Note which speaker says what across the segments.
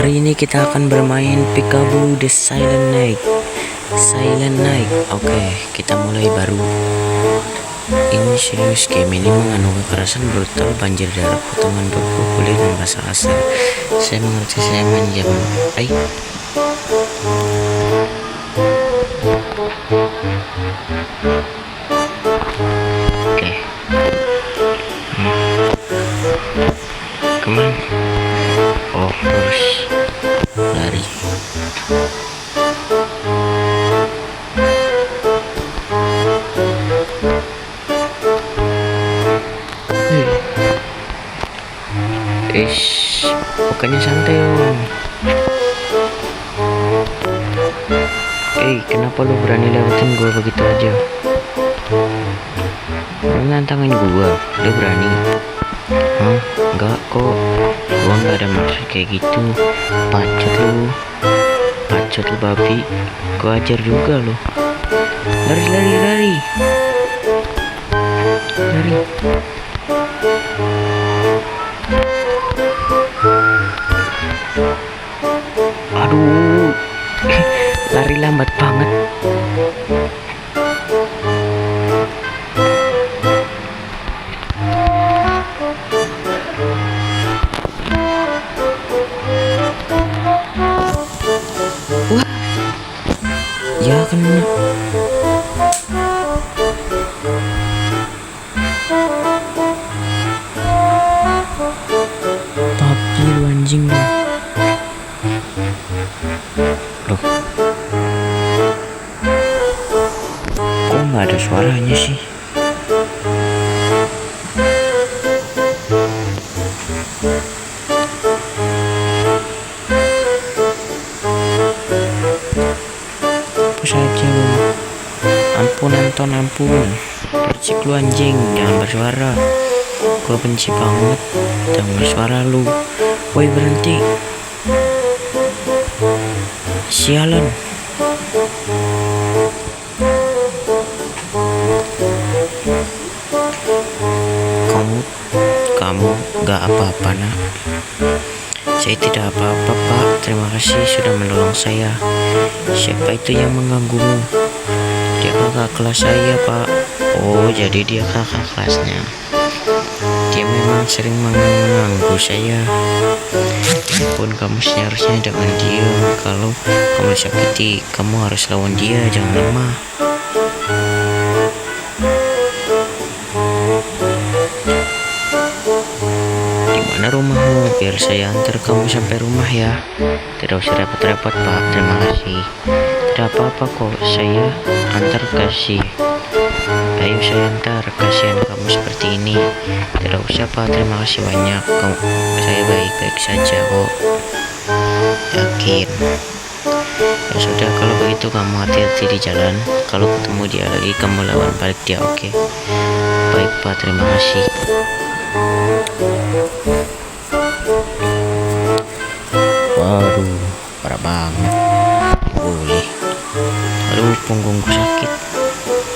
Speaker 1: Hari ini kita akan bermain Peekaboo The Silent Night. Silent Night. Oke, kita mulai baru. Ini serius, game ini mengandung kekerasan brutal, banjir darah, potongan tubuh, kulit dan bahasa asal. Saya mengerti, saya menjam. Oke. Kemana? Oh, terus lari. Pokoknya santai om. Kenapa lu berani lewatin gua begitu aja? Lu nantangin gua, lu berani? Enggak kok, gua nggak ada maksud kayak gitu. Pacot lu babi, gua ajar juga lu. Lari. Aduh, lari lambat banget. Wah, ya kena. Tapi lu anjing lu. Loh, kok nggak ada suaranya sih? Hapus aja lu. Ampun Anton, ampun. Berisik lu anjing, jangan bersuara. Gua benci banget jangan bersuara lu. Woi, berhenti. Sialan. Kamu gak apa-apa nak. Saya tidak apa-apa pak. Terima kasih sudah menolong saya. Siapa itu yang mengganggumu? Dia kakak kelas saya pak. Oh, jadi dia kakak kelasnya. Dia memang sering mengganggu saya. Pun kamu seharusnya dengan dia. Kalau kamu disakiti, kamu harus lawan dia, jangan lemah. Dimana rumahmu? Biar saya antar kamu sampai rumah ya. Tidak usah repot-repot pak, terima kasih. Tidak apa-apa kok, saya antar kasih. Ayo saya antar, kasihan kamu seperti ini. Tidak usah pak, terima kasih banyak. Saya baik-baik saja kok. Yakin? Ya sudah, kalau begitu kamu hati-hati di jalan. Kalau ketemu dia lagi, kamu lawan balik dia, oke? Baik pak, terima kasih. Waduh, parah banget. Boleh. Aduh, punggungku sakit.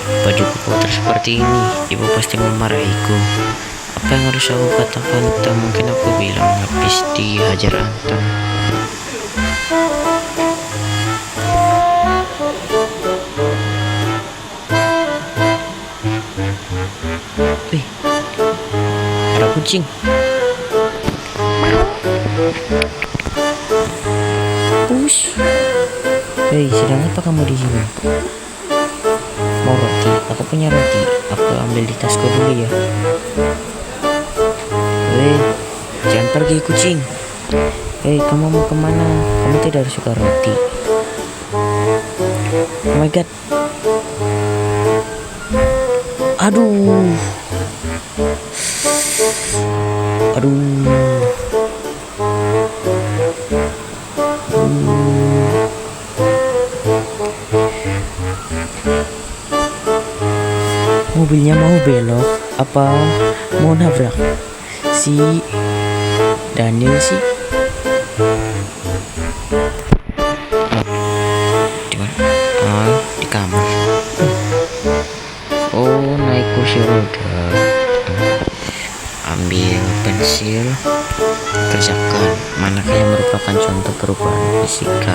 Speaker 1: Bajuku kotor seperti ini, ibu pasti memarahiku. Apa yang harus aku katakan? Tak mungkin aku bilang habis dihajar Anton. Ada kucing. Push. Sedang apa kamu di sini? Mau roti? Aku punya roti. Aku ambil di tasku dulu ya. Jangan pergi kucing. Kamu mau kemana? Kamu tidak suka roti. Oh my god. Aduh. Mobilnya mau belok apa mau nabrak si Daniel sih? Dimana? Di kamar. Oh, naik kursi roda. Ambil pen pensil, kerjakan. Manakah yang merupakan contoh perubahan fisika?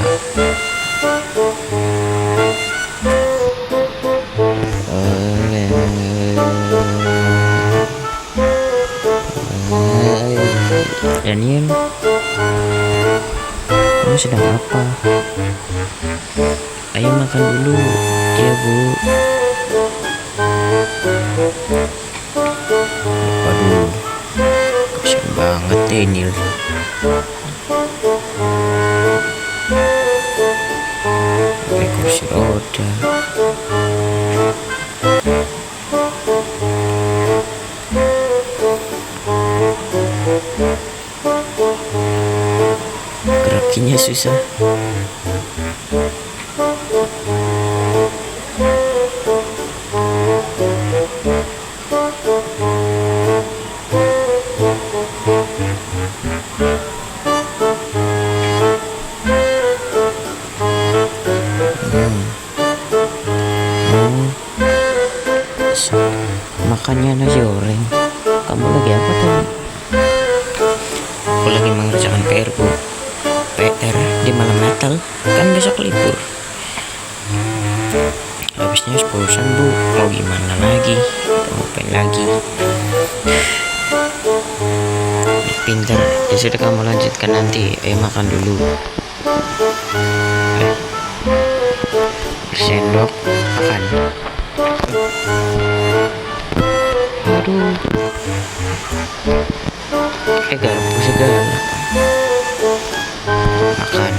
Speaker 1: Daniel, kamu sedang apa? Ayo makan dulu. Iya, Bu. Waduh, kasian banget Daniel. Pakai kursi roda. Gerakinya susah. Makannya nasi goreng. Kamu lagi apa tadi? Aku lagi mengerjakan PR, Bu. PR di malam Natal, kan besok libur. Habisnya 10-an, Bu. Mau gimana lagi? Mau ngapain lagi? Pinter. Ya sudah, kamu lanjutkan nanti. Ayo makan dulu. Bersendok, makan. Aduh, garpu segala. Makan.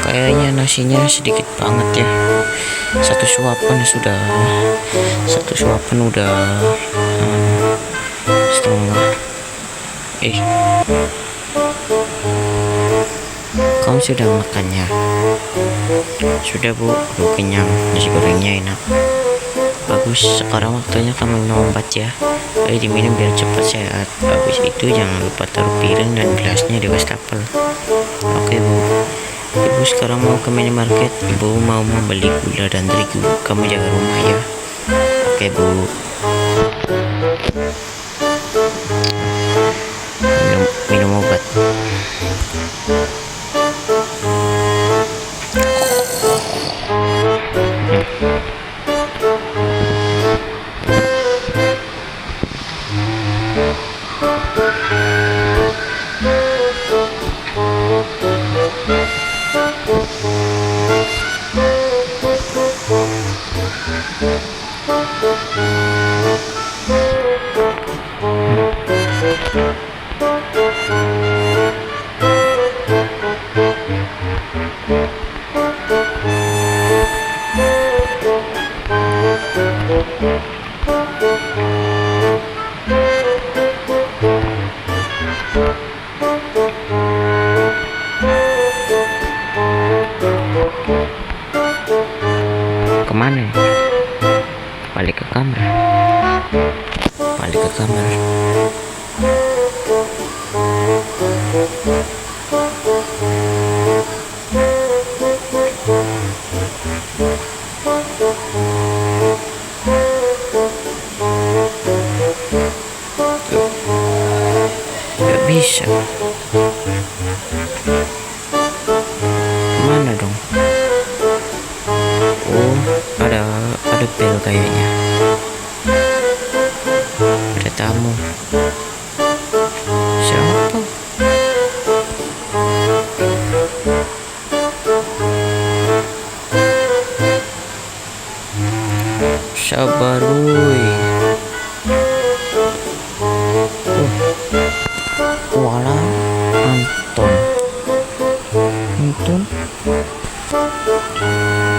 Speaker 1: Kayaknya nasinya sedikit banget ya. Satu suapan udah setengah. Kamu sudah makannya? Sudah, Bu. Udah kenyang. Nasi gorengnya enak. Bagus. Sekarang waktunya kamu minum obat ya. Ayo diminum biar cepat sehat. Habis itu jangan lupa taruh piring dan gelasnya di wastafel. Oke, Bu. Ibu sekarang mau ke minimarket. Ibu mau membeli gula dan terigu. Kamu jaga rumah ya. Oke, Bu. Minum obat. Kemana? Balik ke kamar. Gak bisa. Kemana dong? Oh, ada bel kayaknya. Ada tamu. Siapa? Sabar, woi. Wala Anton.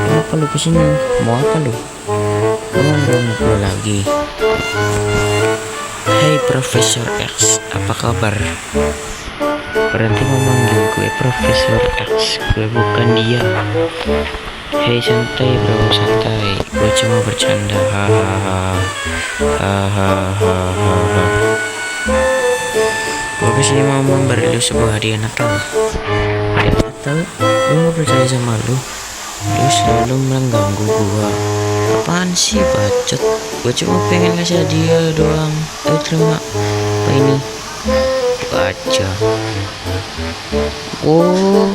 Speaker 1: Kenapa lu kesini? Mau apa lu? Ngomong gue lagi. Hey Profesor X, apa kabar? Berhenti memanggil gue Profesor X, gue bukan dia. Hey, santai bro, santai. Gue cuma bercanda. Hahaha. Gue kesini mau memberi lu sebuah hadiah Natal. Hadiah Natal? Gue gak percaya sama lu. Lu selalu mengganggu gue. Apaan sih bacot? Gue cuma pengen ngasih hadiah doang. Ayo terima. Apa ini? Baca. Oh,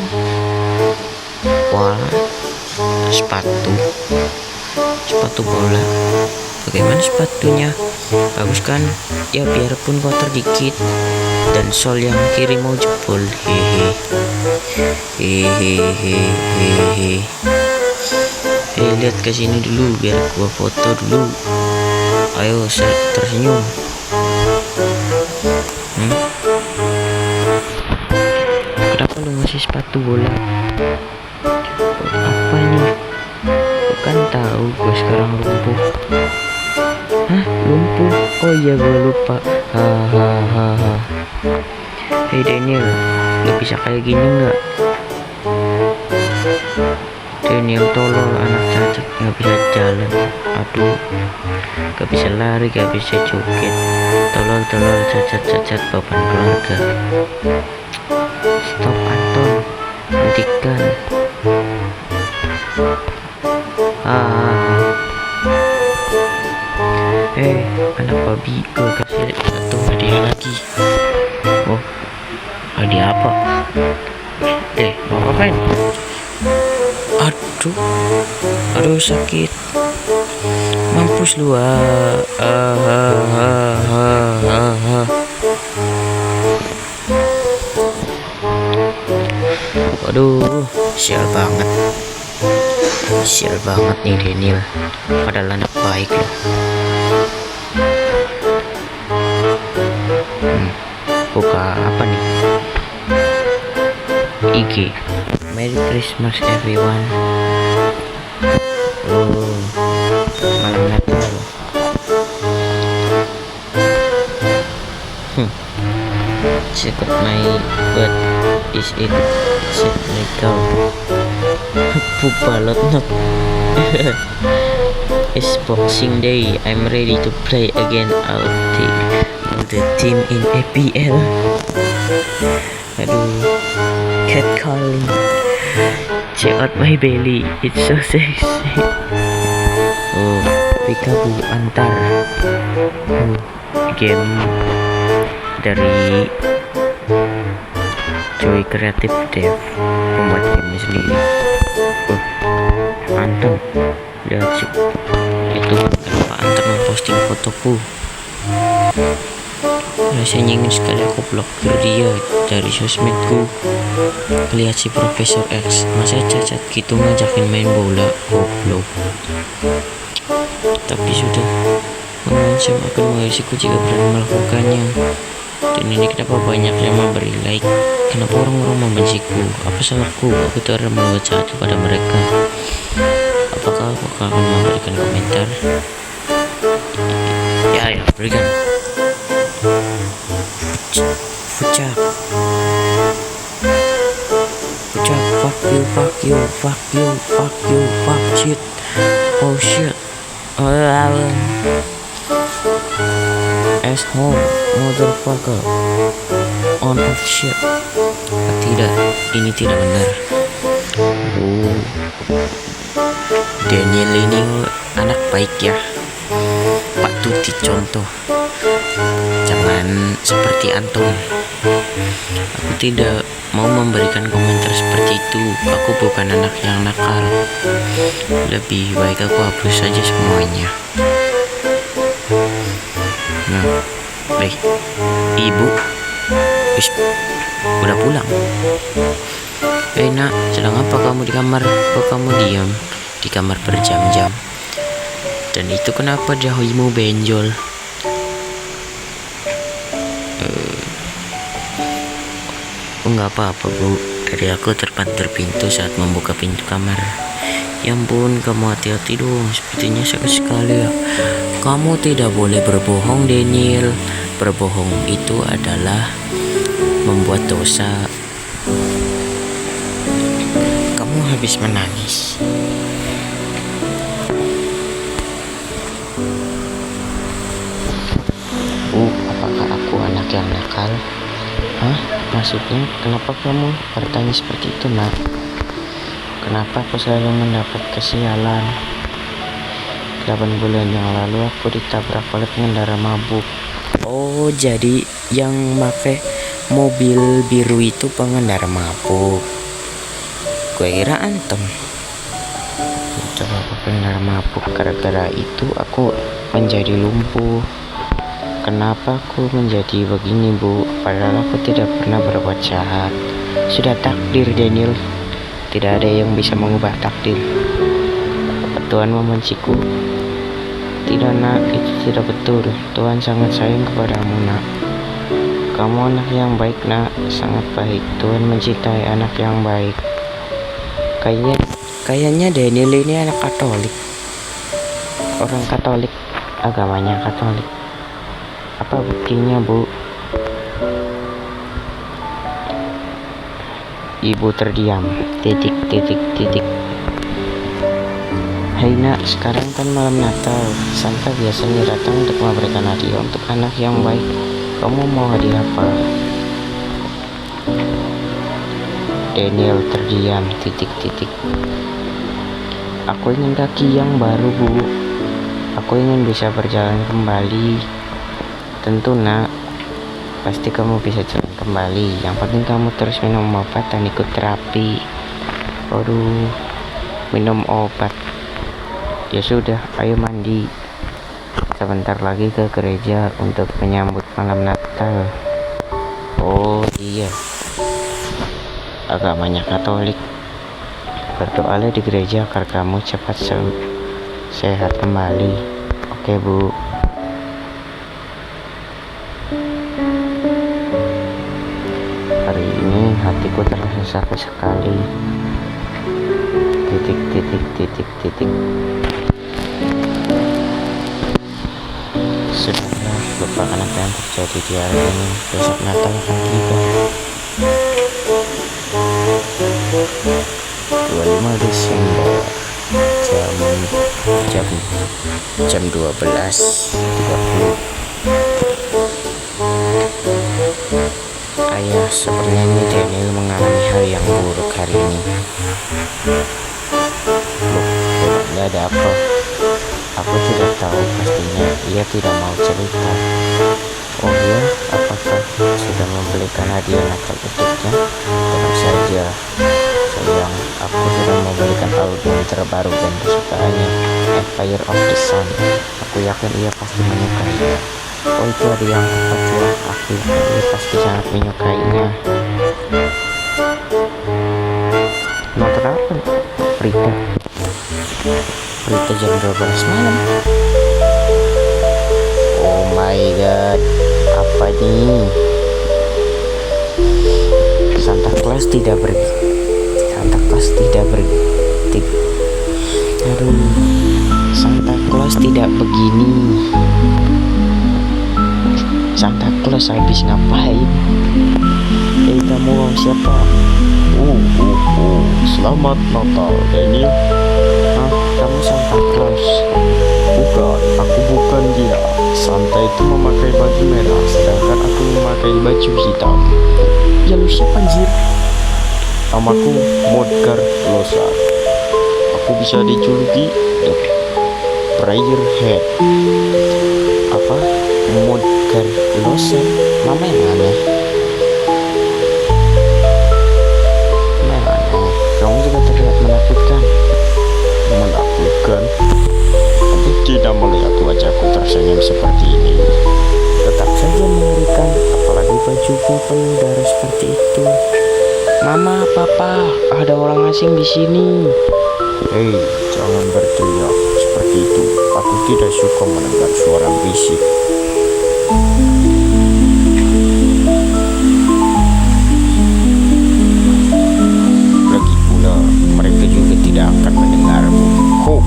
Speaker 1: wah, sepatu bola. Bagaimana sepatunya? Bagus kan? Ya biarpun kotor dikit. Dan sol yang kiri mau jebol. Hehehe. Lihat ke sini dulu biar gua foto dulu. Ayo tersenyum. Kenapa lu ngasih sepatu bola? Apa ini? Bukan tahu gue sekarang lumpuh. Hah, lumpuh? Oh iya, gue lupa. Hahaha. Hey Daniel, lu bisa kayak gini nggak? Daniel tolol, anak cacat, nggak bisa jalan. Aduh, nggak bisa lari, nggak bisa joget. Tolol cacat beban keluarga. Stop Anton, hentikan. Anak babi, gue kasih satu hadiah lagi. Oh, hadiah apa? Mau ngapain? Aduh sakit. Mampus lu. Waduh, sial banget nih Daniel. Padahal anak baik loh. Buka apa nih? IG. Merry Christmas everyone. Oh, malam Natal. Check out my butt. Is it legal? Balot not. It's Boxing Day. I'm ready to play again. I'll take the team in APL. Aduh, cat calling. Check out my belly. It's so sexy. Oh, Pikabu antar. Game dari Joy Creative Dev, pembuat game sendiri. Anton, lihat sih itu kenapa Anton memposting fotoku. Rasanya ingin sekali aku blokir dia dari sosmedku. Lihat si Profesor X, masa cacat gitu ngajakin main bola, goblok. Tapi sudah, mengancam akan menghabisiku jika berani melakukannya. Dan ini kenapa banyak yang memberi like? Kenapa orang-orang membenciku? Apa salahku? Aku telah membuat jahat kepada mereka. Apakah aku akan memberikan komentar? Ya, berikan. Fuck you, fuck shit. Oh shit. Asshole, motherfucker. On of shit. Tidak, ini tidak benar. Daniel ini anak baik ya. Patut dicontoh. Jangan seperti Anton. Aku tidak mau memberikan komentar seperti itu. Aku bukan anak yang nakal. Lebih baik aku hapus saja semuanya. Nah, baik. Ibu, udah pulang. Nak, sedang apa kamu di kamar? Kok kamu diam di kamar berjam-jam? Dan itu kenapa dahimu benjol? Enggak apa-apa bu, tadi aku terpantur pintu saat membuka pintu kamar. Ya ampun, kamu hati-hati dong, sepertinya sakit sekali ya. Kamu tidak boleh berbohong Daniel. Berbohong itu adalah membuat dosa. Kamu habis menangis. Apakah aku anak yang nakal? Hah? Maksudnya kenapa kamu bertanya seperti itu nak? Kenapa aku selalu mendapat kesialan? 8 bulan yang lalu aku ditabrak oleh pengendara mabuk. Oh, jadi yang pakai mobil biru itu pengendara mabuk. Gue kira antum. Coba aku pengendara mabuk. Gara-gara itu aku menjadi lumpuh. Kenapa aku menjadi begini, Bu? Padahal aku tidak pernah berbuat jahat. Sudah takdir, Daniel. Tidak ada yang bisa mengubah takdir. Tuhan membenciku. Tidak, nak, itu tidak betul. Tuhan sangat sayang kepadamu, nak. Kamu anak yang baik, nak. Sangat baik. Tuhan mencintai anak yang baik. Kayaknya Daniel ini anak Katolik. Orang Katolik. Agamanya Katolik. Apa buktinya, Bu? Ibu terdiam. Titik. Hai nak, sekarang kan malam Natal. Santa biasanya datang untuk memberikan hadiah untuk anak yang baik. Kamu mau hadiah apa? Daniel terdiam. Titik. Aku ingin kaki yang baru, Bu. Aku ingin bisa berjalan kembali. Tentu, nak. Pasti kamu bisa jalan kembali. Yang penting kamu terus minum obat dan ikut terapi. Aduh, minum obat. Ya sudah, ayo mandi. Sebentar lagi ke gereja untuk menyambut malam Natal. Oh iya, agamanya Katolik. Berdoalah di gereja agar kamu cepat sehat kembali. Oke, Bu. Hari ini hatiku terasa sakit sekali. Titik. Sudahlah, lupakan apa yang terjadi di hari ini. Besok Natal akan tiba. 25 Desember jam 12.30. Ayah, sepertinya Daniel mengalami hal yang buruk hari ini. Memangnya ada apa? Aku tidak tahu pastinya. Ia tidak mau cerita. Oh ya, apakah sudah membelikan hadiah Natal untuknya? Tentu saja. Sayang, aku sudah membelikan album terbaru dan kesukaannya, Empire of the Sun. Aku yakin ia pasti menyukainya. Oh, itu ada yang tepat ya. Aku yakin ia pasti sangat menyukainya. Nonton apa? Berita jam 12 malam. Oh my god, apa nih? Santa Claus tidak pergi. Aduh, Santa Claus tidak begini. Santa Claus habis ngapain? Kamu mau siapa?
Speaker 2: Selamat Natal, Daniel.
Speaker 1: Hah? Kamu Santa Claus?
Speaker 2: Bukan, aku bukan dia. Santa itu memakai baju merah, sedangkan aku memakai baju hitam.
Speaker 1: Ya lu siapa anjir?
Speaker 2: Namaku Modgar Losa. Aku bisa dijuluki The Prayer Head.
Speaker 1: Apa? Modgar Losa? Nama yang aneh. Kamu juga terlihat menakutkan.
Speaker 2: Menakutkan? Aku tidak melihat wajahku tersenyum seperti ini.
Speaker 1: Tetap saja mengerikan, apalagi bajuku penuh darah seperti itu. Mama, Papa, ada orang asing di sini.
Speaker 2: Hei, jangan berteriak seperti itu. Aku tidak suka mendengar suara berisik. Lagi pula, mereka juga tidak akan mendengarmu. Ho.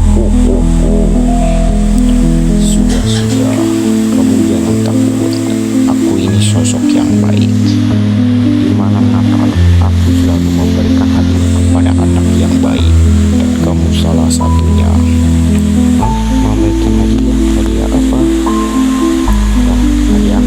Speaker 2: Sudah, kamu jangan takut. Aku ini sosok yang baik. Di malam Natal, aku selalu memberikan hadiah kepada anak yang baik, dan kamu salah satunya.
Speaker 1: Memberikan hadiah? Hadiah apa?
Speaker 2: Hadiah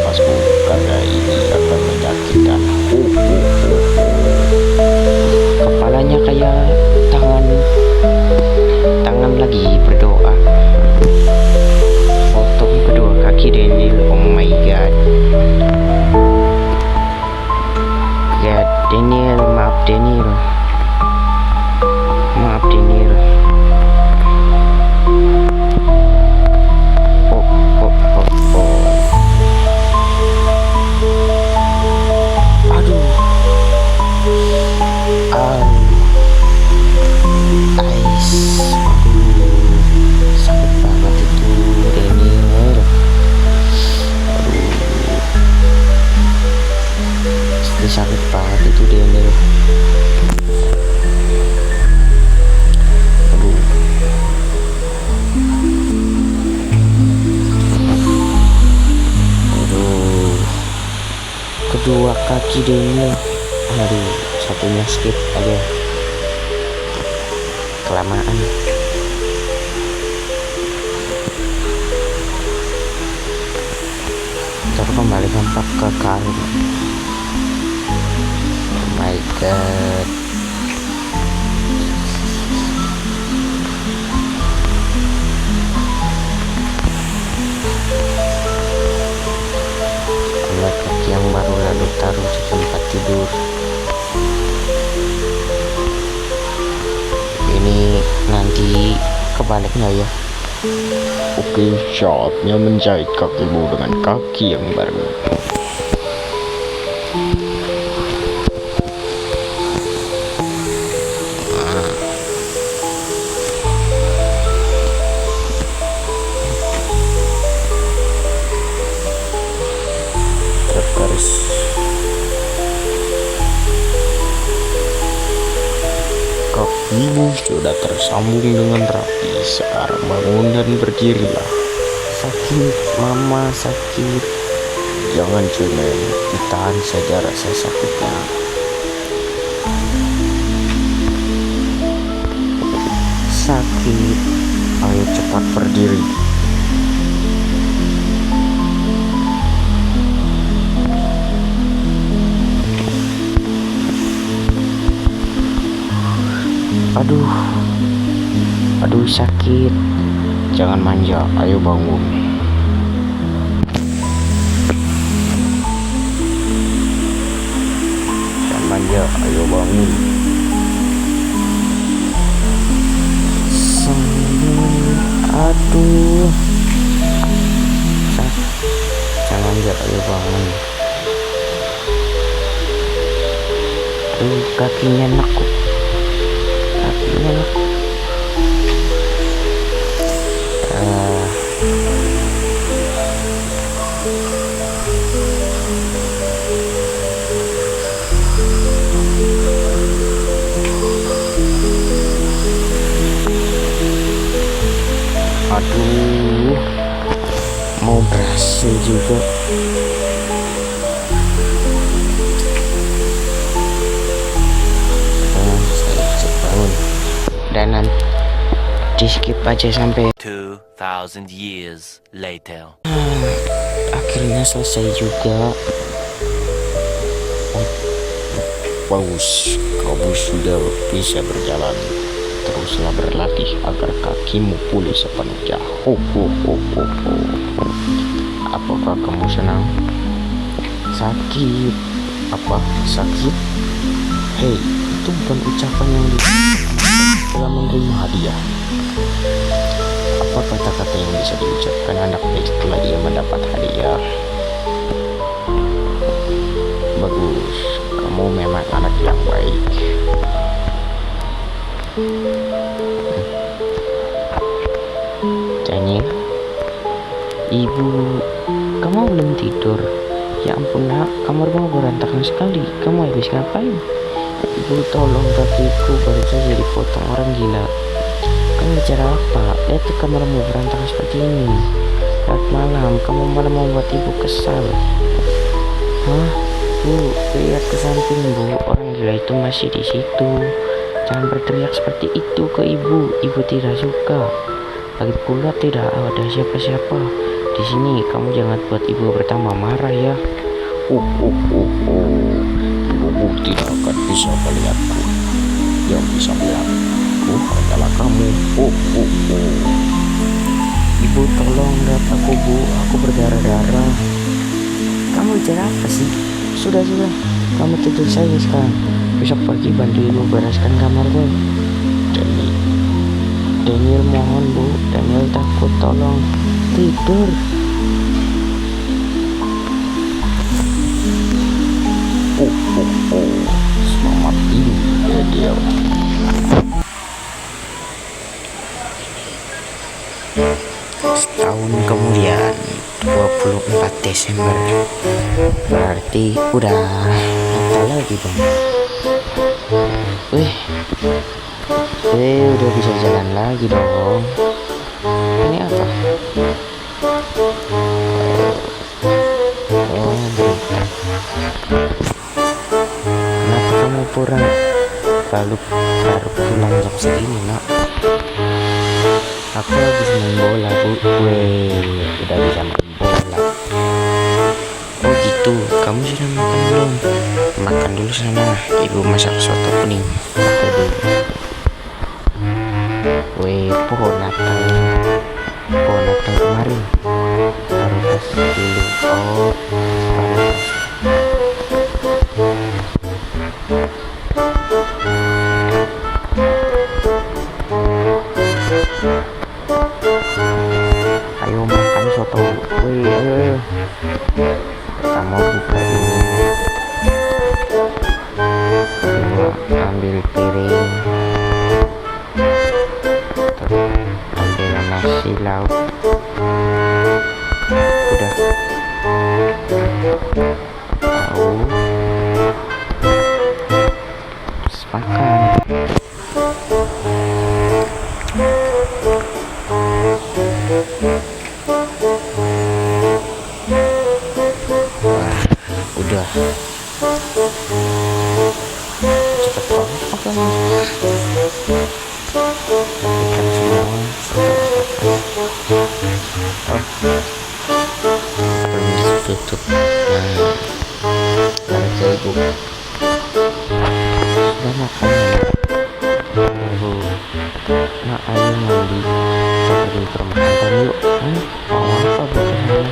Speaker 2: napasku karena ini akan menyakitkan.
Speaker 1: Kepalanya kayak tangan lagi berdoa. Potong kedua kaki Daniel. Oh my god. Ya Daniel, maaf Daniel. Maaf Daniel. Aduh. Sakit banget itu Daniel. Sakit banget itu Daniel. Kedua kaki Daniel. Satunya skip aja, kelamaan. Terus kembali kampak ke karung. Oh my god. Alat kaki yang baru lalu taruh di tempat tidur. Ini nanti kebaliknya ya.
Speaker 2: Oke, saatnya menjahit kakimu dengan kaki yang baru. Tergaris. Kakimu sudah tersambung dengan rapi. Sekarang bangun dan berdirilah.
Speaker 1: Sakit mama, sakit.
Speaker 2: Jangan cemen, ditahan saja rasa sakitnya.
Speaker 1: Sakit.
Speaker 2: Ayo cepat berdiri.
Speaker 1: Aduh sakit.
Speaker 2: Jangan manja, ayo bangun. Jangan manja, ayo bangun.
Speaker 1: Aduh. Jangan manja, ayo bangun. Aduh, kakinya nekuk.
Speaker 2: Aduh, mau berhasil juga. Saya cek bangun.
Speaker 1: Dan nanti di skip aja sampai
Speaker 3: 2,000 years later.
Speaker 1: akhirnya selesai juga.
Speaker 2: Bagus, kamu sudah bisa berjalan. Teruslah berlatih agar kakimu pulih sepenuhnya. Apakah kamu senang?
Speaker 1: Sakit.
Speaker 2: Apa sakit? Hei, itu bukan ucapan yang dalam menerima hadiah. Apa kata-kata yang bisa diucapkan anak baik setelah ia mendapat hadiah? Bagus, kamu memang anak yang baik.
Speaker 1: Daniel, ibu, kamu belum tidur? Ya ampun nak, kamarmu berantakan sekali. Kamu habis ngapain? Ibu, tolong, kakiku baru saja dipotong orang gila. Kamu bicara apa? Lihat tuh kamarmu berantakan seperti ini. Saat malam, kamu malah membuat ibu kesal. Hah? Bu, lihat ke samping bu, orang gila itu masih di situ. Jangan berteriak seperti itu ke ibu tidak suka. Lagi pula tidak ada siapa-siapa di di sini. Kamu jangan buat ibu bertambah marah ya.
Speaker 2: Ibumu tidak akan bisa melihatku. Yang bisa melihatku adalah kamu.
Speaker 1: Ibu tolong lihat aku bu, aku berdarah-darah. Kamu bicara apa sih? Sudah, kamu tidur saja sekarang. Besok pagi bantu ibu bereskan kamar gue. Daniel mohon bu, Daniel takut, tolong tidur.
Speaker 2: Selamat tidur, Daniel.
Speaker 1: Setahun kemudian, 24 Desember. Berarti udah Natal lagi dong. Udah bisa jalan lagi dong. Ini apa? Berita. Kenapa kamu baru pulang jam segini, nak? Aku habis main bola bu. Udah bisa main bola. Oh gitu, kamu sudah makan belum? Makan dulu sana, ibu masak soto kuning. Makan dulu. Pohon Natal kemarin taruh tas dulu. Oh, taruh tas. Ayo makan soto. Ayo. Kita mau buka ini. Kedua, ambil piring. Ambil nasi lauk. Udah. Tahu. Makan. Udah. Cepet banget makannya. Ikan semua belum ditutup. Balik ke ibu. Sudah makan ya, ibu. Nak, ayo mandi. Kita pergi ke rumah tante yuk. Mau apa bukan?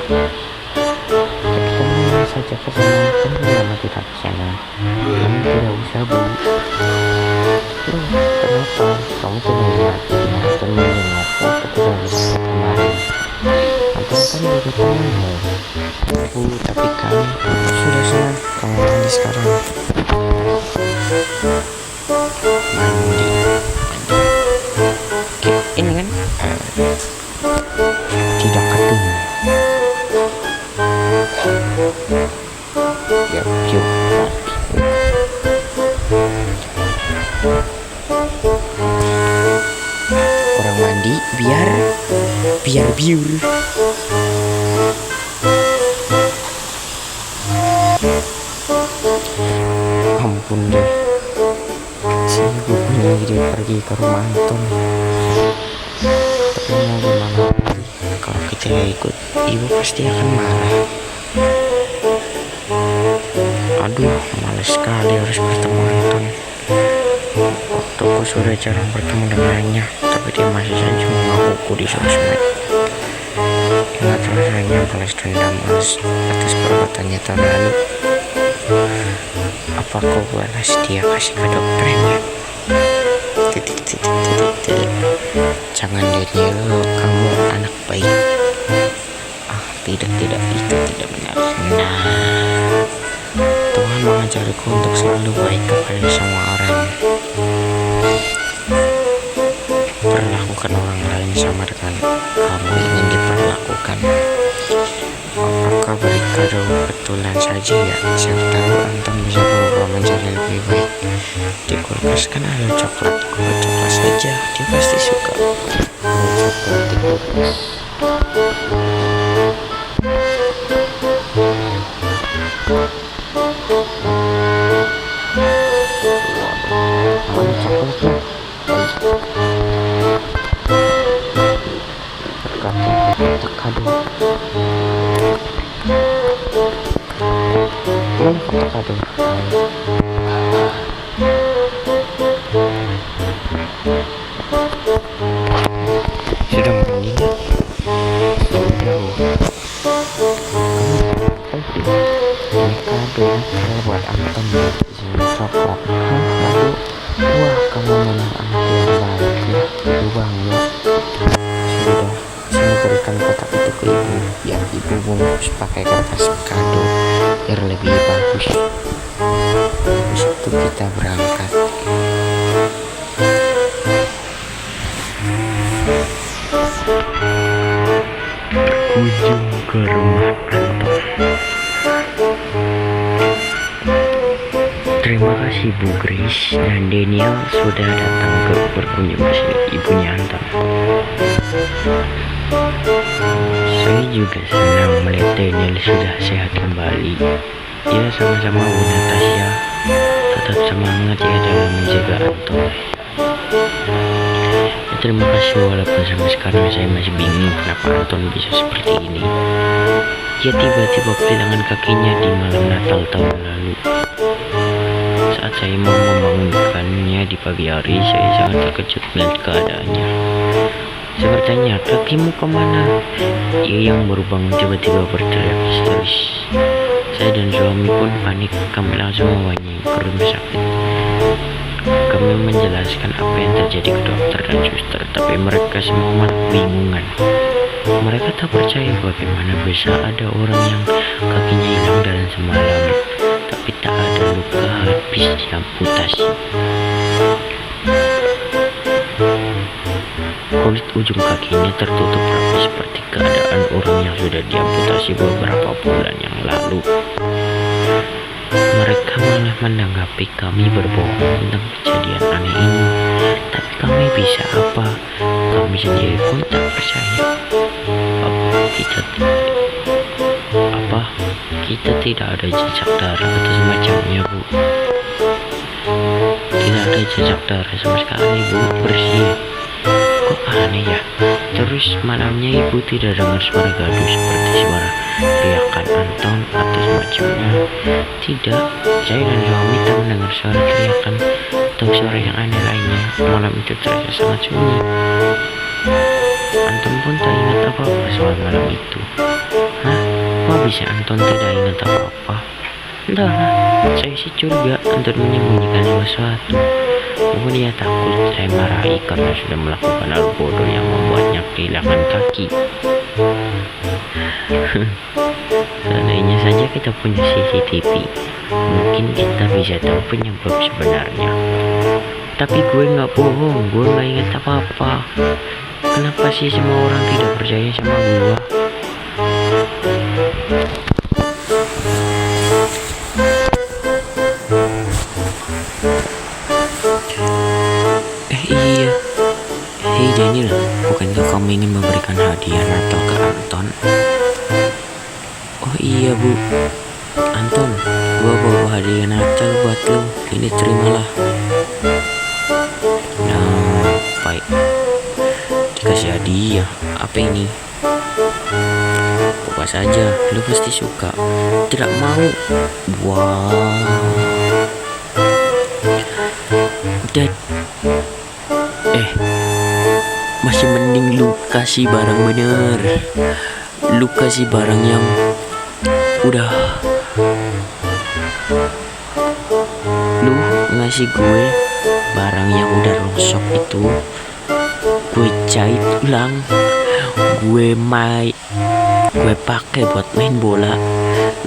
Speaker 1: Kita main saja ke sana. Kan lama kita ke sana. Kamu tidak usah bu. Loh, kenapa? Kamu tidak lihat dan mendengarku ketika bersama kemarin. Abang kan juga tahu. Bu, tapi kan sudah senang. Kamu mandi sekarang. Mandi. Ini kan tidak kering. Ya, yuk. Orang mandi biar biur. Ampun deh, si ibunya jadi pergi ke rumah Anton. Tapi mau gimana lagi, kalau kita ikut ibu pasti akan marah. Aduh, males sekali harus bertemu Anton. Waktuku sudah jarang bertemu dengannya, tapi dia masih saja mengakuku di sosmed. Ingat rasanya balas dendam atas perbuatannya tahun lalu. Apa kau balas dia kasih ke dokternya? Titik. Jangan Daniel, kamu anak baik. Tidak, itu tidak benar. Nah, Tuhan mengajariku untuk selalu baik kepada semua orang. Perlakukan orang lain sama dengan kamu ingin diperlakukan. Apakah beri kado kebetulan saja ya? Siapa tahu Anton bisa berubah menjadi lebih baik. Di kulkas kan ada coklat. Coklat saja, dia pasti suka. Coklat di kulkas. Mana coklatnya? Berkati kado. kado saya. Sudah mending ya? Sudah Bu. Ini kado Natal buat Anton ya. Isinya coklat. Kado. Wah, kamu memang anak yang baik ya. Ibu bangga. Sudah, saya berikan kotak itu ke ibu biar ibu bungkus pakai kertas kado biar lebih bagus. Habis itu kita berangkat. Berkunjung ke rumah Anton. Terima kasih Bu Grace dan Daniel sudah datang ke berkunjung ke sini, ibunya Anton. Saya juga senang melihat Daniel sudah sehat kembali. Ya, sama-sama Bu Natasha. Tetap semangat ya dalam menjaga Anton. Ya, terima kasih walaupun sampai sekarang saya masih bingung kenapa Anton bisa seperti ini. Dia tiba-tiba kehilangan kakinya di malam Natal tahun lalu. Saat saya mau membangunkannya di pagi hari, saya sangat terkejut melihat keadaannya. Saya bertanya, kakimu kemana? Ia yang baru bangun tiba-tiba berteriak histeris. Saya dan suami pun panik, kami langsung membawanya ke rumah sakit. Kami menjelaskan apa yang terjadi ke dokter dan suster, tapi mereka semua malah kebingungan. Mereka tak percaya bagaimana bisa ada orang yang kakinya hilang dalam semalam, tapi tak ada luka habis diamputasi. Kulit ujung kakinya tertutup rapi seperti keadaan orang yang sudah diamputasi beberapa bulan yang lalu. Mereka malah menanggapi kami berbohong tentang kejadian aneh ini. Tapi kami bisa apa? Kami sendiri pun tak percaya. Kita tidak ada jejak darah atau semacamnya, Bu. Tidak ada jejak darah sama sekali, Bu. Bersih. Kok aneh ya? Terus malamnya ibu tidak dengar suara gaduh seperti suara teriakan Anton atau semacamnya. Tidak, saya dan suami tak mendengar suara teriakan atau suara yang aneh lainnya. Malam itu terasa sangat sunyi. Anton pun tak ingat apa-apa soal malam itu. Hah? Kok bisa Anton tidak ingat apa-apa? Entahlah, saya sih curiga Anton menyembunyikan sesuatu. Mungkin dia takut saya marahi karena sudah melakukan hal bodoh yang membuatnya kehilangan kaki. Seandainya saja kita punya CCTV, mungkin kita bisa tahu penyebab sebenarnya. Tapi gue nggak bohong, gue nggak ingat apa-apa. Kenapa sih semua orang tidak percaya sama gue? Iya. Hei Daniel, bukankah kamu ingin memberikan hadiah Natal ke Anton? Oh iya Bu, Anton, gua bawa hadiah Natal buat lo. Ini terimalah. Nah, baik. Dikasih hadiah. Apa ini? Buka saja, lo pasti suka. Tidak mau. Wow. Dad. Masih mending lu kasih barang bener. Lu kasih barang yang udah. Lu ngasih gue barang yang udah rongsok itu. Gue jahit ulang. Gue pakai buat main bola.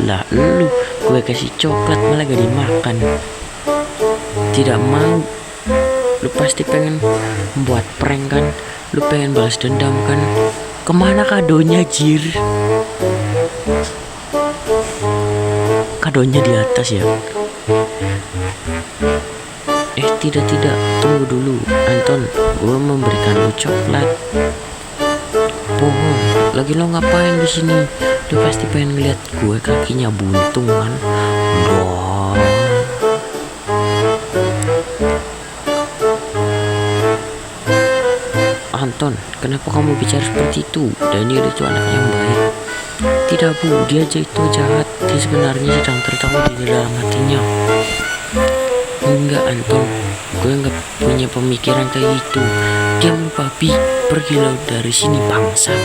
Speaker 1: Lah lu gue kasih coklat malah gak dimakan. Tidak mau. Lu pasti pengen buat prank kan? Lu pengen balas dendam kan? Kemana kadonya, Jir? Kadonya di atas ya? Tidak, tunggu dulu, Anton. Gue memberikan lu coklat. Bohong. Lagi lo ngapain di sini? Lu pasti pengen ngeliat gue kakinya buntung kan? Wah. Anton, kenapa kamu bicara seperti itu? Daniel itu anak yang baik. Tidak Bu, dia aja itu jahat. Dia sebenarnya sedang tertawa di dalam hatinya. Enggak Anton, gue nggak punya pemikiran kayak gitu. Diam lu babi, pergilah dari sini bangsa.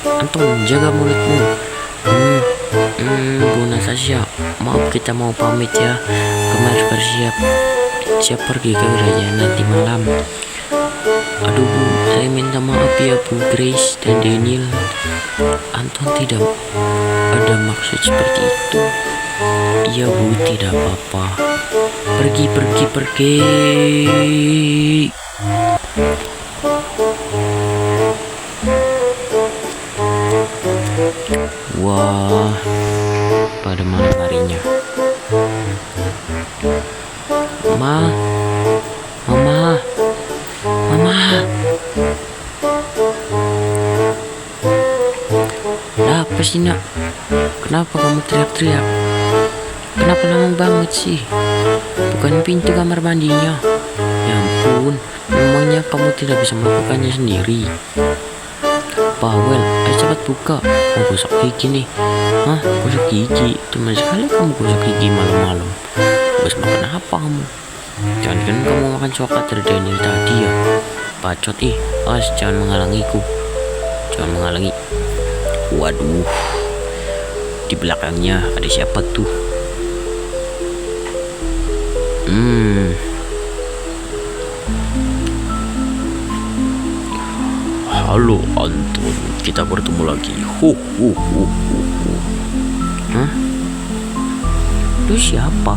Speaker 1: Anton, jaga mulutmu. Bu Natasha, maaf kita mau pamit ya. Kemarin bersiap siap pergi ke gereja nanti malam. Aduh Bu, saya minta maaf ya Bu Grace dan Daniel. Anton tidak ada maksud seperti itu. Iya Bu, tidak apa-apa. Pergi. Wah, pada malam harinya. Mama. Apa sih nak? Kenapa kamu teriak-teriak? Kenapa lama banget sih? Bukan pintu kamar mandinya. Ya ampun, memangnya kamu tidak bisa melakukannya sendiri? Bawel, ayo cepat buka. Mau gosok gigi nih. Hah? Gosok gigi? Cuma sekali kamu gosok gigi malam-malam. Habis makan apa kamu? Jangan kan kamu makan coklat dari Daniel tadi ya? Bacot awas, jangan menghalangiku. Jangan menghalangi. Waduh, di belakangnya ada siapa tuh?
Speaker 2: Halo Anton, kita bertemu lagi.
Speaker 1: Hah? Lu siapa?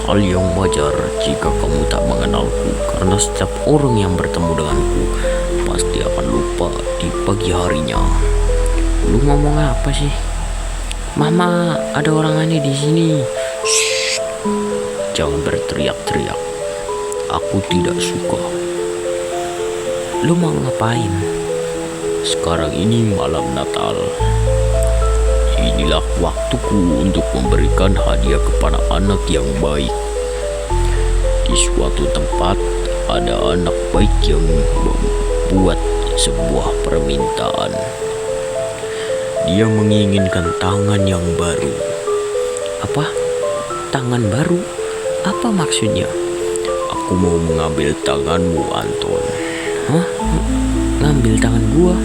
Speaker 2: Hal yang wajar jika kamu tak mengenalku, karena setiap orang yang bertemu denganku pasti akan lupa di pagi harinya.
Speaker 1: Lu ngomong apa sih? Mama, ada orang aneh di sini.
Speaker 2: Shh, jangan berteriak-teriak. Aku tidak suka.
Speaker 1: Lu mau ngapain?
Speaker 2: Sekarang ini malam Natal. Inilah waktuku untuk memberikan hadiah kepada anak yang baik. Di suatu tempat ada anak baik yang membuat sebuah permintaan. Dia menginginkan tangan yang baru.
Speaker 1: Apa? Tangan baru? Apa maksudnya?
Speaker 2: Aku mau mengambil tanganmu, Anton.
Speaker 1: Hah? Ngambil tangan gua?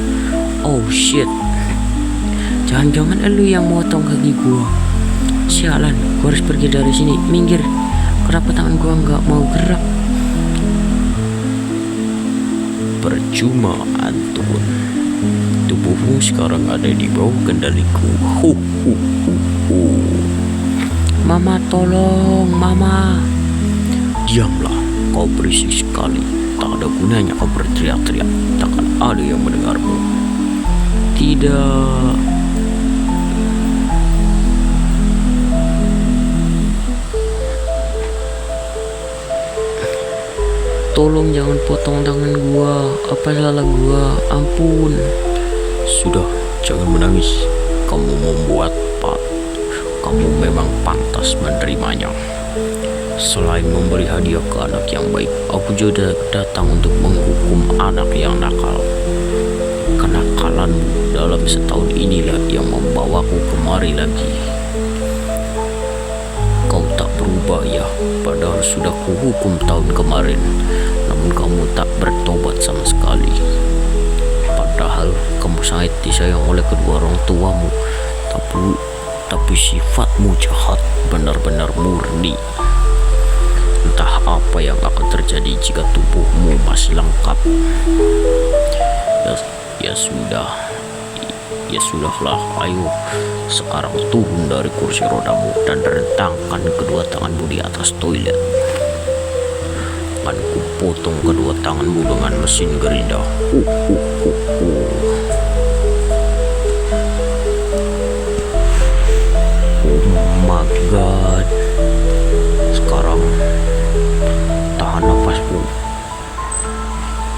Speaker 1: Oh shit. Jangan-jangan elu yang motong kaki gua. Sialan, gua harus pergi dari sini. Minggir. Kenapa tangan gua nggak mau gerak?
Speaker 2: Percuma, Anton. Tubuhmu sekarang ada di bawah kendaliku.
Speaker 1: Mama, tolong, Mama.
Speaker 2: Diamlah, kau berisik sekali. Tak ada gunanya kau berteriak-teriak. Takkan ada yang mendengarmu.
Speaker 1: Tidak. Tolong jangan potong tangan gua. Apa salah gua? Ampun.
Speaker 2: Sudah, jangan menangis. Kamu membuat kamu memang pantas menerimanya. Selain memberi hadiah ke anak yang baik, aku juga datang untuk menghukum anak yang nakal. Kenakalanmu dalam setahun inilah yang membawaku kemari lagi. Kau tak berubah ya, padahal sudah kuhukum tahun kemarin. Namun kamu tak bertobat sama sekali. Padahal kamu sangat disayang oleh kedua orang tuamu. Tapi sifatmu jahat, benar-benar murni. Entah apa yang akan terjadi jika tubuhmu masih lengkap. Ya sudahlah, ayo sekarang turun dari kursi rodamu dan rentangkan kedua tanganmu di atas toilet. Akan kupotong kedua tanganmu dengan mesin gerinda. Oh my god. Sekarang tahan nafasmu.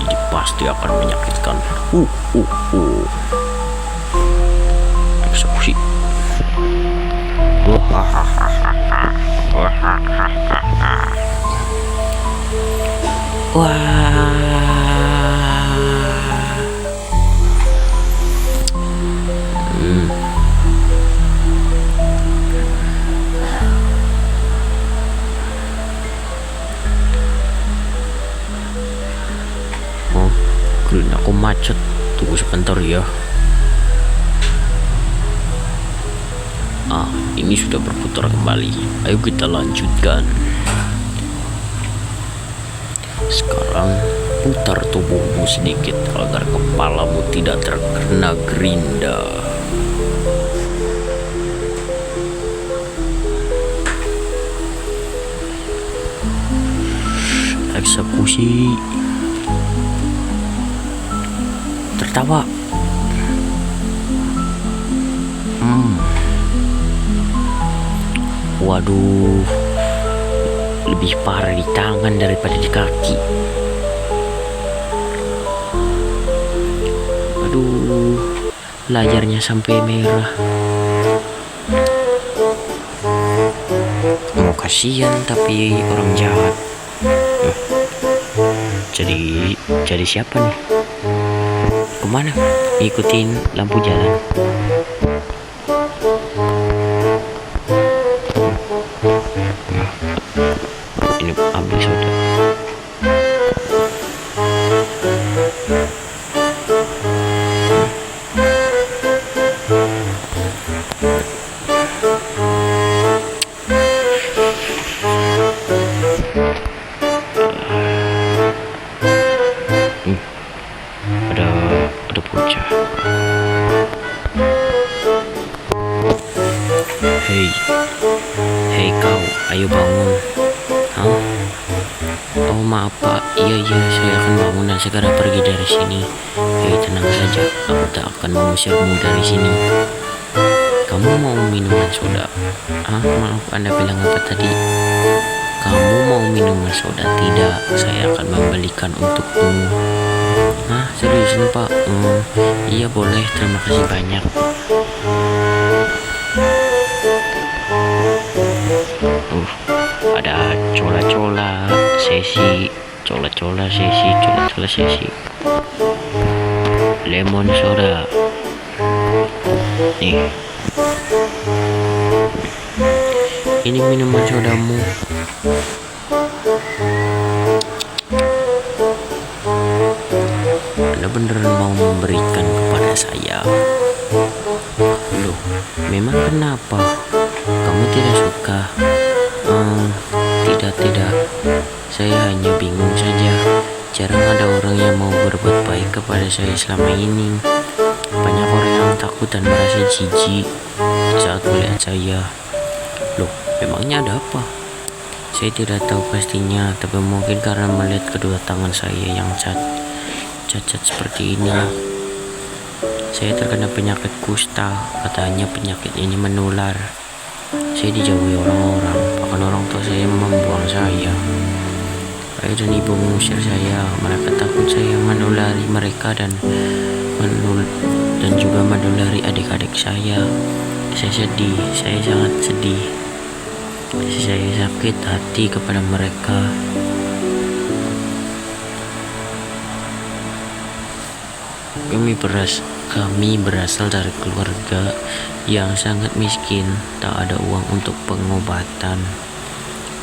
Speaker 2: Ini pasti akan menyakitkan. Eksekusi.
Speaker 1: Wah.
Speaker 2: ini sudah berputar kembali. Ayo kita lanjutkan. Sekarang putar tubuhmu sedikit agar kepalamu tidak terkena gerinda. Eksekusi. Tertawa. Waduh, lebih parah di tangan daripada di kaki. Aduh, layarnya sampai merah. Mau kasihan tapi orang jahat. Jadi siapa nih? Kemana? Ikutin lampu jalan. Ini ambil soda. Ada bocah. Hei kau, ayo bangun. Hah? Oh maaf pak, iya saya akan bangun dan segera pergi dari sini. Hei tenang saja, aku tak akan mengusirmu dari sini. Kamu mau minuman soda? Maaf, Anda bilang apa tadi? Kamu mau minuman soda? Tidak, saya akan membelikan untukmu. Serius nih pak? Iya boleh, terima kasih banyak. Ada cola-cola sesi, cola-cola sesi, lemon soda. Nih, ini minuman sodamu. Anda beneran mau memberikan kepada saya? Loh, memang kenapa? Kamu tidak suka? Tidak. Saya hanya bingung saja. Jarang ada orang yang mau berbuat baik kepada saya selama ini. Banyak orang yang takut dan merasa jijik saat melihat saya. Loh, memangnya ada apa? Saya tidak tahu pastinya, tapi mungkin karena melihat kedua tangan saya yang cacat seperti ini. Saya terkena penyakit kusta. Katanya penyakit ini menular. Saya dijauhi orang-orang, bahkan orang tua saya membuang saya. Ayah dan ibu mengusir saya. Mereka takut saya menulari mereka dan juga menulari adik-adik saya. Saya sedih, saya sangat sedih. Saya sakit hati kepada mereka. Kami berasal dari keluarga yang sangat miskin, tak ada uang untuk pengobatan.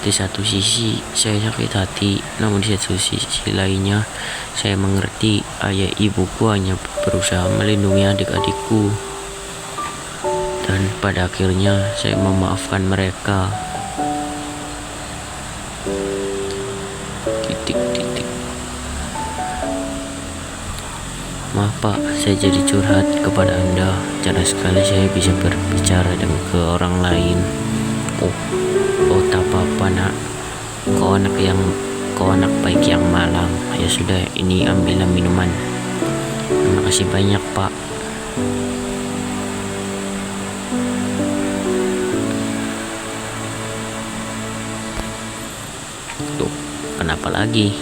Speaker 2: Di satu sisi saya sakit hati, namun di satu sisi lainnya saya mengerti ayah ibuku hanya berusaha melindungi adik-adikku. Dan pada akhirnya saya memaafkan mereka. Maaf pak, saya jadi curhat kepada Anda. Jarang sekali saya bisa berbicara dengan ke orang lain. Oh tak apa-apa nak. Kau anak baik yang malang. Ya sudah, ini ambillah minuman. Terima kasih banyak pak. Tuh, kenapa lagi?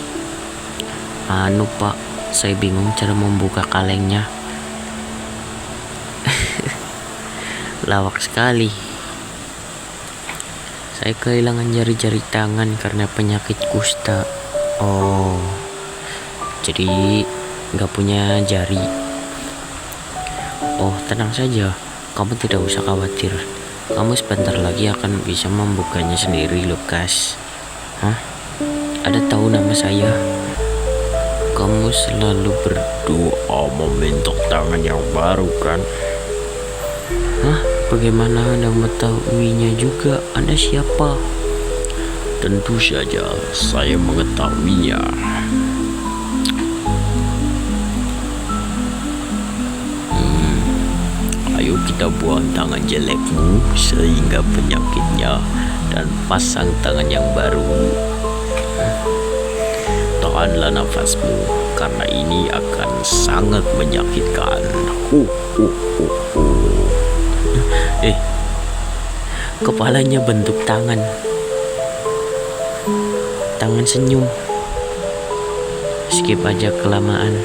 Speaker 2: Pak, saya bingung cara membuka kalengnya. Lawak sekali. Saya kehilangan jari-jari tangan karena penyakit kusta. Oh, jadi nggak punya jari. Oh, tenang saja. Kamu tidak usah khawatir. Kamu sebentar lagi akan bisa membukanya sendiri, Lukas. Ada tahu nama saya? Kamu selalu berdoa meminta tangan yang baru kan?
Speaker 1: Bagaimana Anda mengetahuinya juga? Anda siapa?
Speaker 2: Tentu saja saya mengetahuinya. Ayo kita buang tangan jelekmu sehingga penyakitnya dan pasang tangan yang baru. Tahanlah nafasmu karena ini akan sangat menyakitkan.
Speaker 1: Kepalanya bentuk tangan. Tangan senyum. Skip aja kelamaan.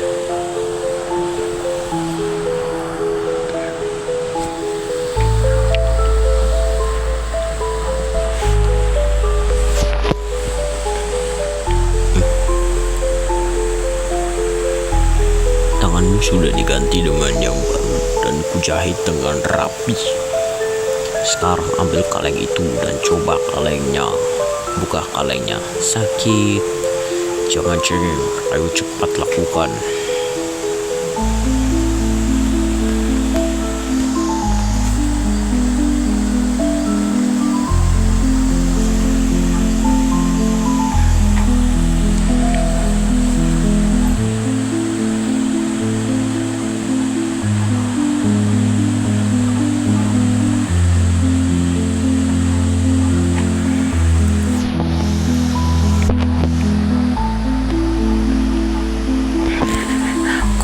Speaker 2: Tanganmu sudah diganti dengan yang baru dan kujahit dengan rapi. Sekarang ambil kaleng itu dan coba kalengnya. Buka kalengnya.
Speaker 1: Sakit.
Speaker 2: Jangan cengeng, ayo cepat lakukan.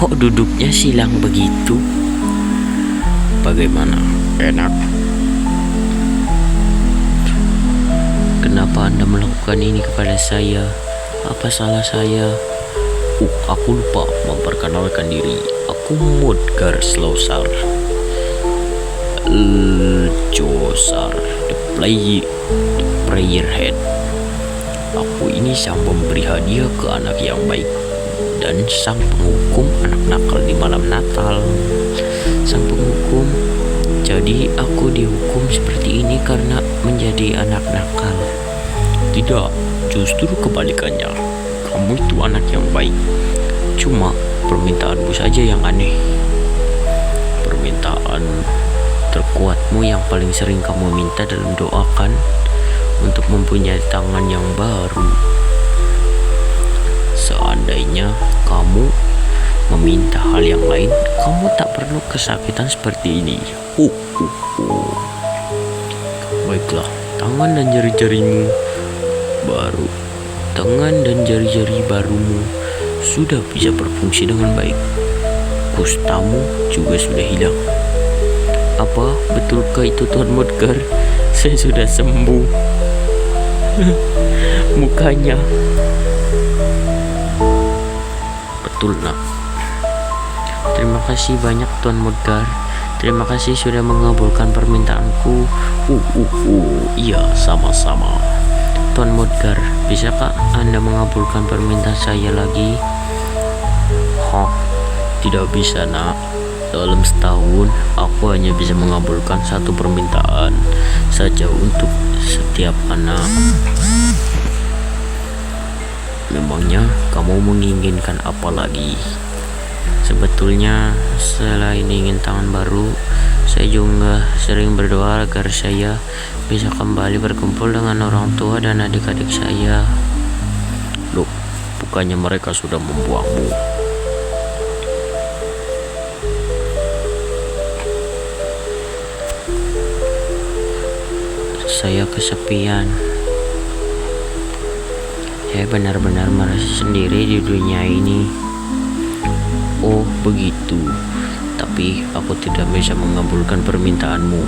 Speaker 1: Kok duduknya silang begitu?
Speaker 2: Bagaimana? Enak?
Speaker 1: Kenapa Anda melakukan ini kepada saya? Apa salah saya?
Speaker 2: Aku lupa memperkenalkan diri. Aku Mudgar Slosar, Josar, the prayer head. Aku ini sang pemberi hadiah ke anak yang baik dan sang penghukum anak nakal di malam Natal.
Speaker 1: Sang penghukum. Jadi aku dihukum seperti ini karena menjadi anak nakal.
Speaker 2: Tidak, justru kebalikannya. Kamu itu anak yang baik. Cuma permintaanmu saja yang aneh. Permintaan
Speaker 1: Terkuatmu yang paling sering kamu minta dalam doakan untuk mempunyai tangan yang baru. Seandainya kamu meminta hal yang lain, kamu tak perlu kesakitan seperti ini.
Speaker 2: Baiklah,
Speaker 1: Tangan dan jari-jarimu baru. Tangan dan jari-jari barumu sudah bisa berfungsi dengan baik. Kustamu juga sudah hilang. Apa betulkah itu Tuan Mudgar? Saya sudah sembuh. Mukanya.
Speaker 2: betul nak.
Speaker 1: Terima kasih banyak Tuan Mudgar. Terima kasih sudah mengabulkan permintaanku.
Speaker 2: Iya, sama-sama.
Speaker 1: Tuan Mudgar, bisakah Anda mengabulkan permintaan saya lagi?
Speaker 2: Tidak bisa nak. Dalam setahun aku hanya bisa mengabulkan satu permintaan saja untuk setiap anak. Memangnya kamu menginginkan apa lagi?
Speaker 1: Sebetulnya selain ingin tangan baru, saya juga sering berdoa agar saya bisa kembali berkumpul dengan orang tua dan adik-adik saya.
Speaker 2: Loh, bukannya mereka sudah membuangmu?
Speaker 1: Saya kesepian. Saya benar-benar merasa sendiri di dunia ini.
Speaker 2: Oh begitu. Tapi aku tidak bisa mengabulkan permintaanmu.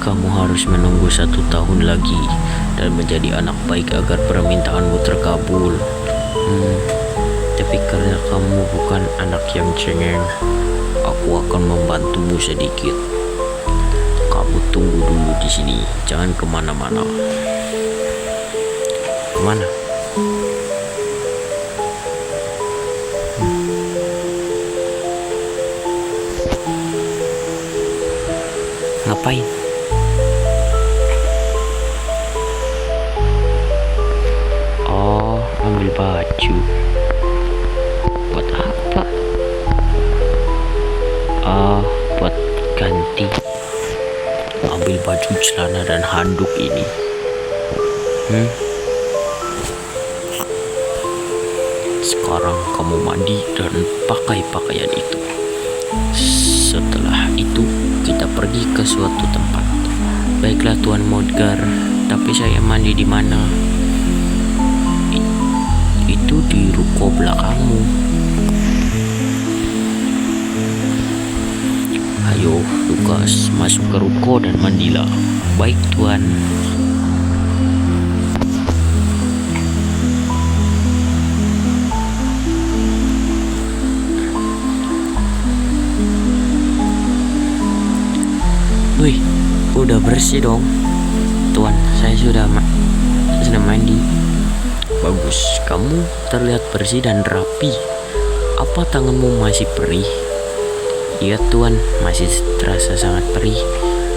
Speaker 2: Kamu harus menunggu 1 tahun lagi dan menjadi anak baik agar permintaanmu terkabul.
Speaker 1: Tapi karena kamu bukan anak yang cengeng,
Speaker 2: aku akan membantumu sedikit. Kamu tunggu dulu di sini, jangan kemana-mana.
Speaker 1: kemana? Ngapain? Oh, ambil baju. Buat apa? Oh, buat ganti. ambil baju, celana, dan handuk ini. Sekarang kamu mandi dan pakai pakaian itu. Setelah itu kita pergi ke suatu tempat. Baiklah Tuan Modgar, tapi saya mandi di mana? Itu di ruko belakangmu. Ayo Lukas, masuk ke ruko dan mandilah. Baik Tuan. Wih, udah bersih dong Tuan, saya sudah mandi. Bagus, kamu terlihat bersih dan rapi. Apa tanganmu masih perih? Iya Tuan, masih terasa sangat perih,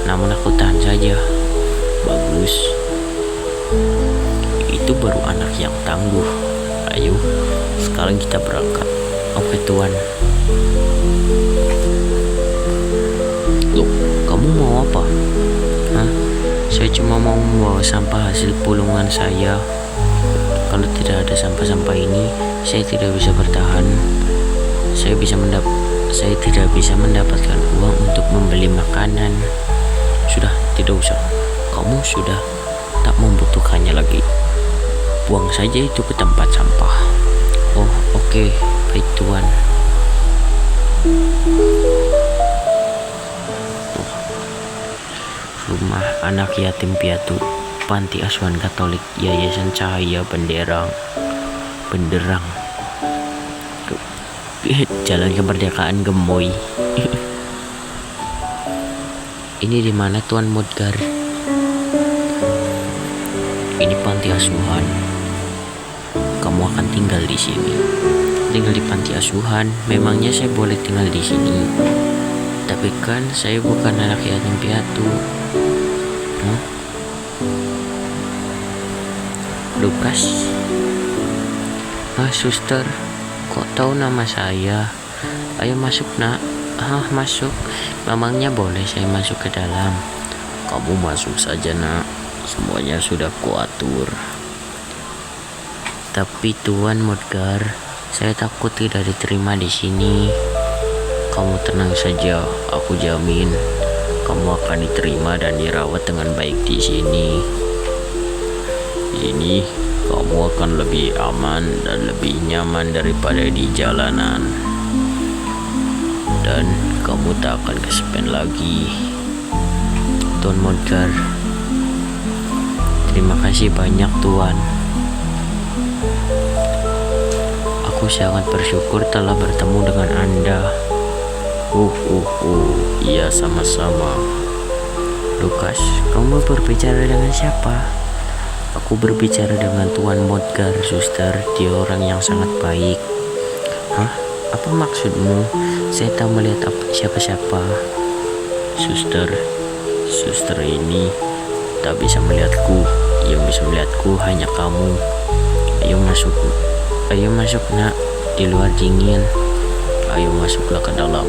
Speaker 1: namun aku tahan saja. Bagus, itu baru anak yang tangguh. Ayo, sekarang kita berangkat. Oke Tuan. Loh, kamu mau apa? Hah? Saya cuma mau membawa sampah hasil pulungan saya. Kalau tidak ada sampah-sampah ini, saya tidak bisa bertahan. Saya tidak bisa mendapatkan uang untuk membeli makanan. Sudah, tidak usah. Kamu sudah tak membutuhkannya lagi. Buang saja itu ke tempat sampah. Oh, oke. Baik Tuan. Rumah anak yatim piatu Panti Asuhan Katolik Yayasan Cahaya Benderang. Jalan Kemerdekaan Gemoy. Ini di mana Tuan Modgar? Ini panti asuhan. Kamu akan tinggal di sini. Tinggal di panti asuhan. Memangnya saya boleh tinggal di sini? Tapi kan saya bukan anak yatim piatu. Lukas? Suster, kok tahu nama saya? Ayo masuk nak. Masuk. Memangnya boleh saya masuk ke dalam? Kamu masuk saja nak. Semuanya sudah kuatur. Tapi Tuan Modgar, saya takut tidak diterima di sini. Kamu tenang saja, aku jamin kamu akan diterima dan dirawat dengan baik di sini. Ini kamu akan lebih aman dan lebih nyaman daripada di jalanan. Dan kamu tak akan kesepian lagi. Tuan Modgar, terima kasih banyak Tuan. Aku sangat bersyukur telah bertemu dengan Anda. Iya sama-sama. Lukas, kamu berbicara dengan siapa? Aku berbicara dengan Tuan Modgar, suster. Dia orang yang sangat baik. Apa maksudmu? Saya tak melihat siapa-siapa. Suster ini tak bisa melihatku. Yang bisa melihatku hanya kamu. Ayo masuk nak. Di luar dingin. Ayo masuklah ke dalam.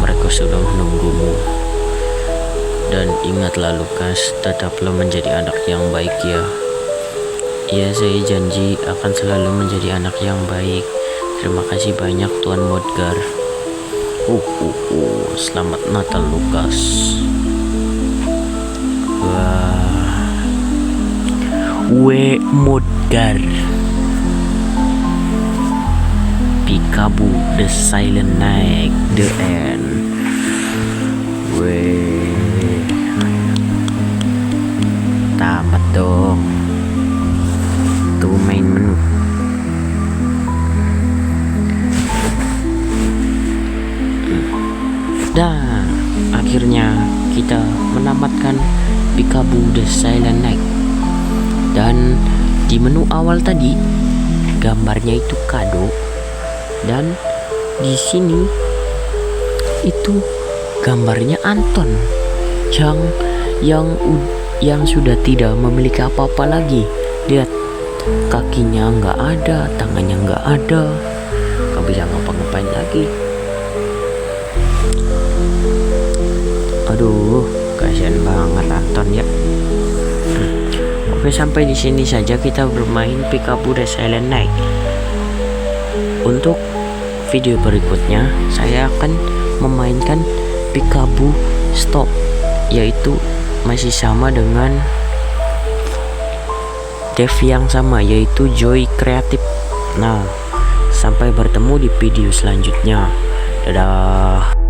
Speaker 1: Mereka sudah menunggumu. Dan ingatlah Lukas, tetaplah menjadi anak yang baik ya. Ya, saya janji akan selalu menjadi anak yang baik. Terima kasih banyak Tuan Modgar. Selamat Natal Lukas. Wah. Modgar. Peekaboo the Silent Night, the end. Tamat dong. Tuh main menu. Dan akhirnya kita menamatkan Peekaboo the Silent Night. Dan di menu awal tadi gambarnya itu kado, dan di sini itu gambarnya Anton yang sudah tidak memiliki apa-apa lagi. Lihat, kakinya nggak ada, tangannya nggak ada, nggak bisa ngapa-ngapain lagi. Aduh, kasihan kasihan banget Anton ya. Oke, sampai di sini saja kita bermain Peekaboo The Silent Night. Untuk video berikutnya saya akan memainkan Peekaboo Stop, yaitu masih sama dengan dev yang sama, yaitu Joy Creative. Nah, sampai bertemu di video selanjutnya. Dadah.